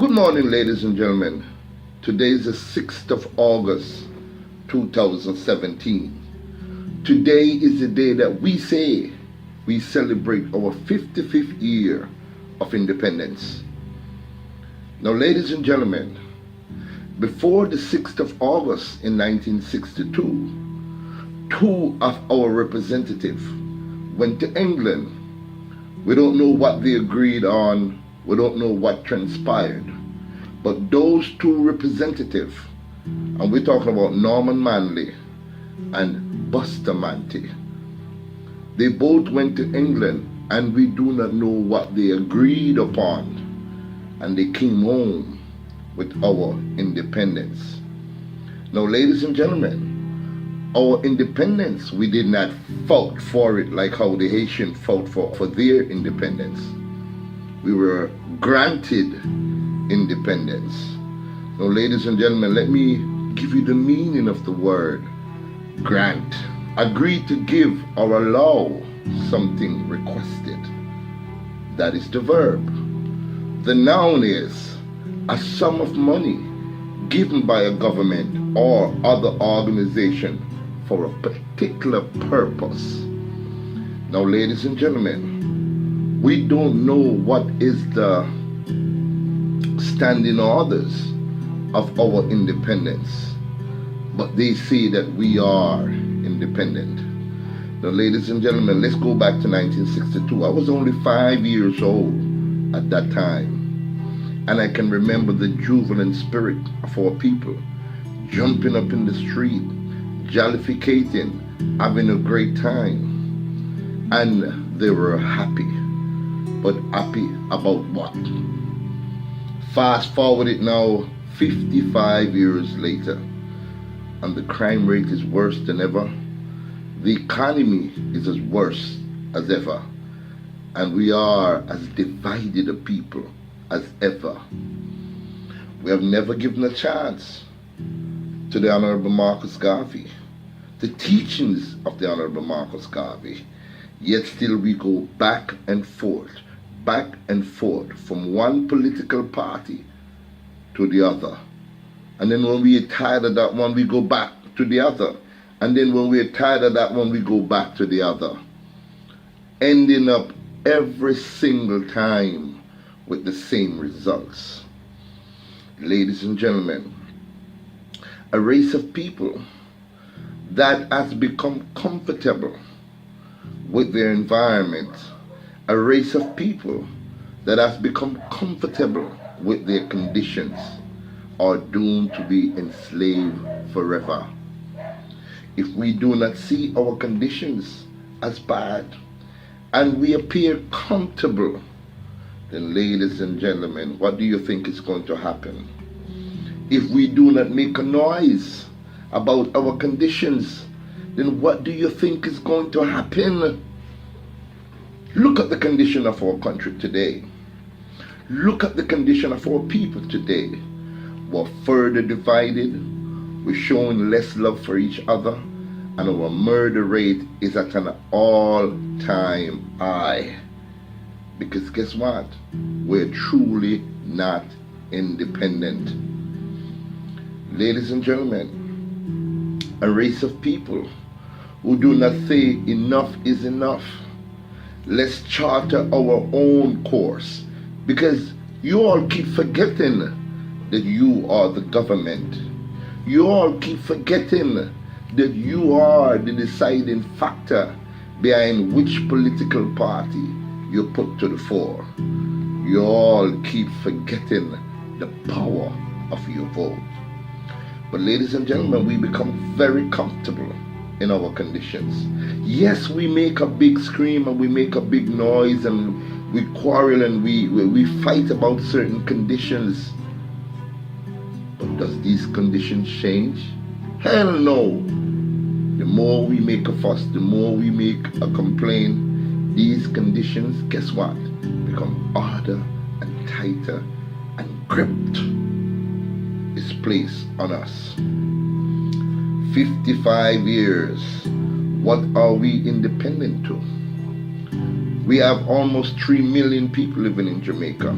Good morning, ladies and gentlemen. Today is the 6th of August, 2017. Today is the day that we say we celebrate our 55th year of independence. Now, ladies and gentlemen, before the 6th of August in 1962, two of our representatives went to England. We don't know what they agreed on. We don't know what transpired. But those two representatives, and we're talking about Norman Manley and Buster Manty, they both went to England, and we do not know what they agreed upon. And they came home with our independence. Now, ladies and gentlemen, our independence, we did not fight for it like how the Haitians fought for their independence. We were granted independence. Now, ladies and gentlemen, let me give you the meaning of the word grant. Agree to give or allow something requested. That is the verb. The noun is a sum of money given by a government or other organization for a particular purpose. Now, ladies and gentlemen, we don't know what is the standing orders of our independence, but they say that we are independent. Now, ladies and gentlemen, let's go back to 1962. I was only 5 years old at that time, and I can remember the jubilant spirit of our people jumping up in the street, jollificating, having a great time, and they were happy. But happy about what? Fast forward it now 55 years later, and the crime rate is worse than ever. The economy is as worse as ever, and we are as divided a people as ever. We have never given a chance to the Honorable Marcus Garvey, the teachings of the Honorable Marcus Garvey, yet still we go back and forth from one political party to the other. And then when we are tired of that one, we go back to the other. And then when we are tired of that one, we go back to the other. Ending up every single time with the same results. Ladies and gentlemen, a race of people that has become comfortable with their environment, a race of people that has become comfortable with their conditions, are doomed to be enslaved forever. If we do not see our conditions as bad and we appear comfortable, then, ladies and gentlemen, what do you think is going to happen? If we do not make a noise about our conditions, then what do you think is going to happen? Look at the condition of our country today. Look at the condition of our people today. We're further divided. We're showing less love for each other. And our murder rate is at an all-time high. Because guess what? We're truly not independent. Ladies and gentlemen, a race of people who do not say enough is enough. Let's charter our own course, because you all keep forgetting that you are the government. You all keep forgetting that you are the deciding factor behind which political party you put to the fore. You all keep forgetting the power of your vote. But ladies and gentlemen, we become very comfortable in our conditions. Yes, we make a big scream and we make a big noise and we quarrel and we fight about certain conditions. But does these conditions change? Hell no. The more we make a fuss, the more we make a complaint, these conditions, guess what? Become harder and tighter, and gripped is placed on us. 55 years, what are we independent to? We have almost 3 million people living in Jamaica.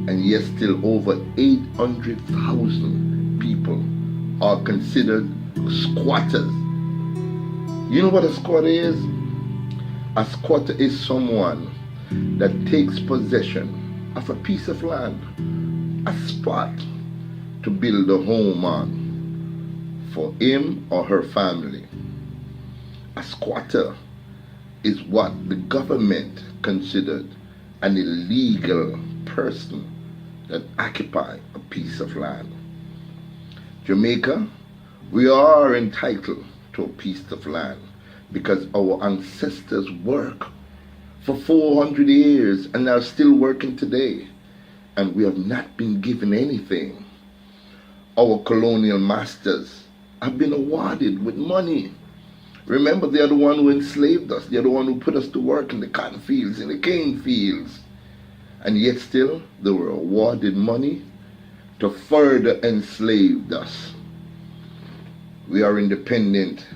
and yet still over 800,000 people are considered squatters. You know what a squatter is? A squatter is someone that takes possession of a piece of land, a spot to build a home on for him or her family. A squatter is what the government considered an illegal person that occupy a piece of land. Jamaica, we are entitled to a piece of land because our ancestors worked for 400 years and are still working today, and we have not been given anything. Our colonial masters have been awarded with money. Remember, they are the one who enslaved us. They are the one who put us to work in the cotton fields, in the cane fields. And yet still, they were awarded money to further enslave us. We are independent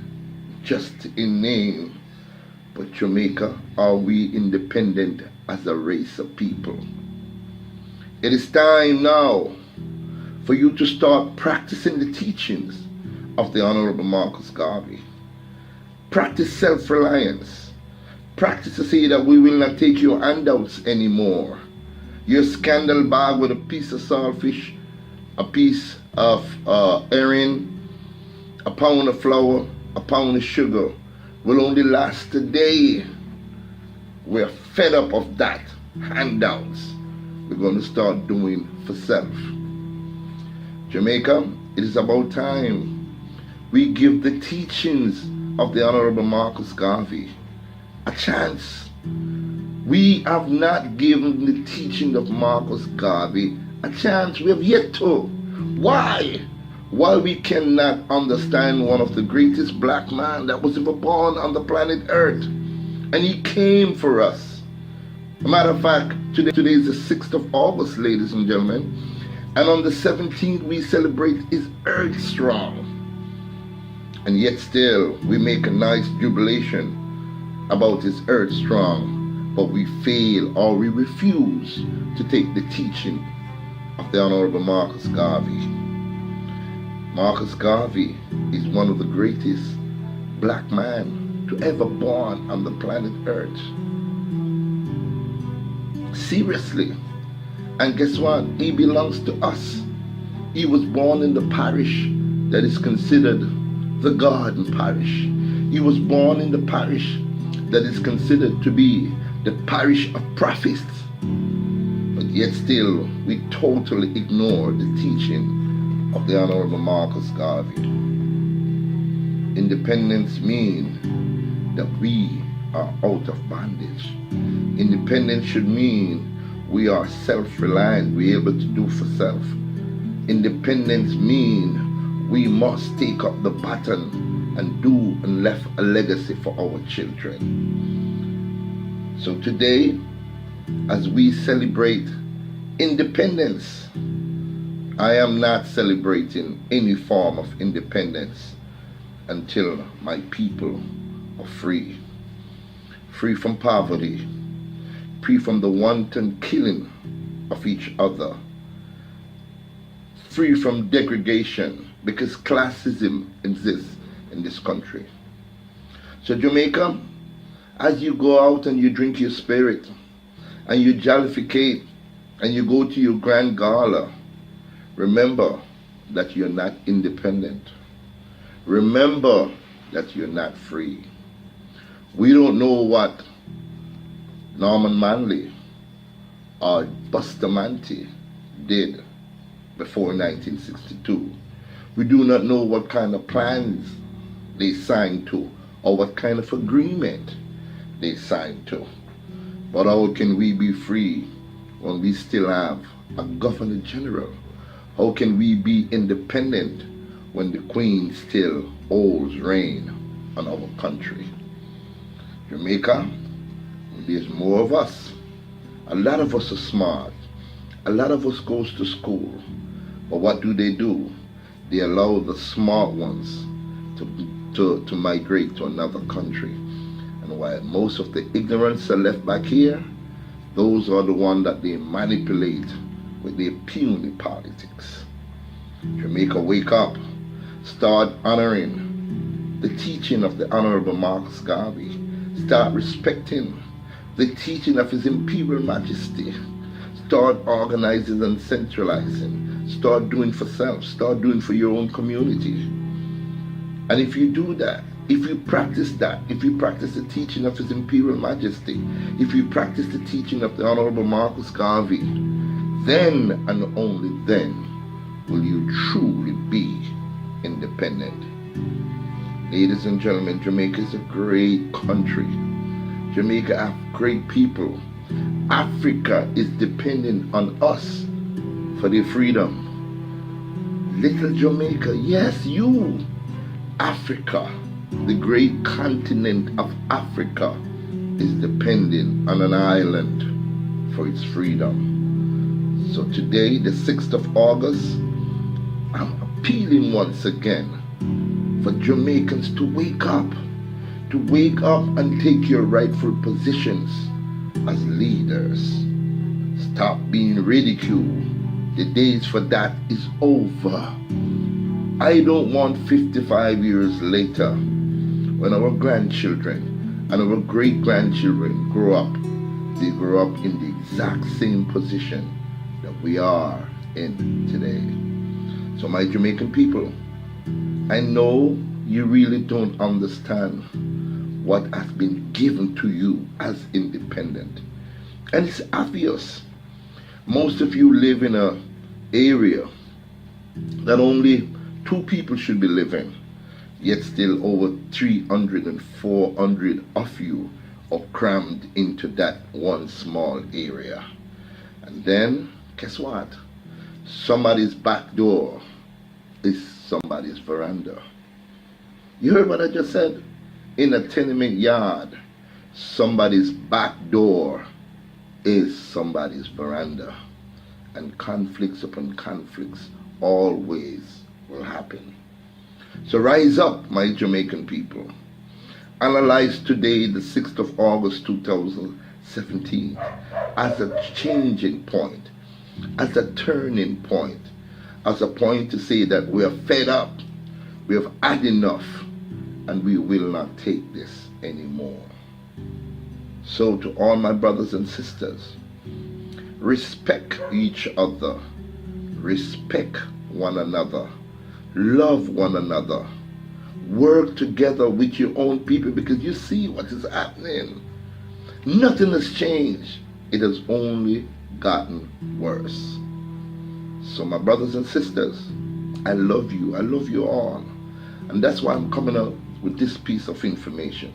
just in name, but Jamaica, are we independent as a race of people? It is time now for you to start practicing the teachings of the Honorable Marcus Garvey. Practice self-reliance. Practice to say that we will not take your handouts anymore. Your scandal bag with a piece of saltfish, a piece of herring, a pound of flour, a pound of sugar will only last a day. We're fed up of that. Handouts. We're going to start doing for self. Jamaica, it is about time we give the teachings of the Honorable Marcus Garvey a chance. We have not given the teaching of Marcus Garvey a chance. We have yet to. Why? Why we cannot understand one of the greatest black men that was ever born on the planet Earth. And he came for us. As a matter of fact, today is the 6th of August, ladies and gentlemen. And on the 17th, we celebrate his Earth Strong. And yet still, we make a nice jubilation about his Earth Strong, but we fail or we refuse to take the teaching of the Honorable Marcus Garvey. Marcus Garvey is one of the greatest black men to ever born on the planet Earth. Seriously. And guess what? He belongs to us. He was born in the parish that is considered the Garden Parish. He was born in the parish that is considered to be the parish of prophets. But yet still, we totally ignore the teaching of the Honorable Marcus Garvey. Independence means that we are out of bondage. Independence should mean we are self-reliant, we're able to do for self. Independence means we must take up the baton and do and left a legacy for our children. So today, as we celebrate independence, I am not celebrating any form of independence until my people are free. Free from poverty, free from the wanton killing of each other, free from degradation, because classism exists in this country. So Jamaica, as you go out and you drink your spirit, and you jollificate, and you go to your grand gala, remember that you're not independent. Remember that you're not free. We don't know what Norman Manley or Bustamante did before 1962. We do not know what kind of plans they signed to or what kind of agreement they signed to. But how can we be free when we still have a Governor General? How can we be independent when the Queen still holds reign on our country? Jamaica, there's more of us. A lot of us are smart. A lot of us goes to school. But what do? They allow the smart ones to migrate to another country. And while most of the ignorance are left back here, those are the ones that they manipulate with their puny politics. Jamaica, wake up. Start honoring the teaching of the Honorable Marcus Garvey. Start respecting the teaching of His Imperial Majesty. Start organizing and centralizing. Start doing for self. Start doing for your own community. And if you do that, if you practice that, if you practice the teaching of His Imperial Majesty, if you practice the teaching of the Honorable Marcus Garvey, then and only then will you truly be independent. Ladies and gentlemen, Jamaica is a great country. Jamaica have great people. Africa is dependent on us for their freedom. Little Jamaica, yes, you, Africa, the great continent of Africa, is dependent on an island for its freedom. So today, the 6th of August, I'm appealing once again for Jamaicans to wake up and take your rightful positions as leaders. Stop being ridiculed. The days for that is over. I don't want 55 years later, when our grandchildren and our great-grandchildren grow up, they grow up in the exact same position that we are in today. So my Jamaican people, I know you really don't understand what has been given to you as independent. And it's obvious. Most of you live in an area that only 2 people should be living, yet still over 300 and 400 of you are crammed into that one small area. And then, guess what? Somebody's back door is somebody's veranda. You heard what I just said? In a tenement yard, somebody's back door is somebody's veranda. And conflicts upon conflicts always will happen. So rise up, my Jamaican people. Analyze today, the 6th of August 2017, as a changing point, as a turning point, as a point to say that we are fed up, we have had enough, and we will not take this anymore. So to all my brothers and sisters, respect each other, respect one another, love one another, work together with your own people, because you see what is happening. Nothing has changed. It has only gotten worse. So my brothers and sisters, I love you all. And that's why I'm coming up with this piece of information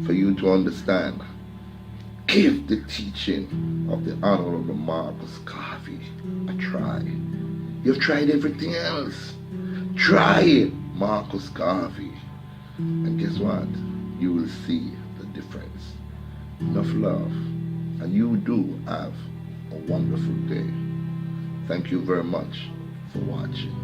for you to understand. Give the teaching of the Honorable Marcus Garvey a try. You've tried everything else. Try Marcus Garvey. And guess what? You will see the difference. Enough love. And you do have a wonderful day. Thank you very much for watching.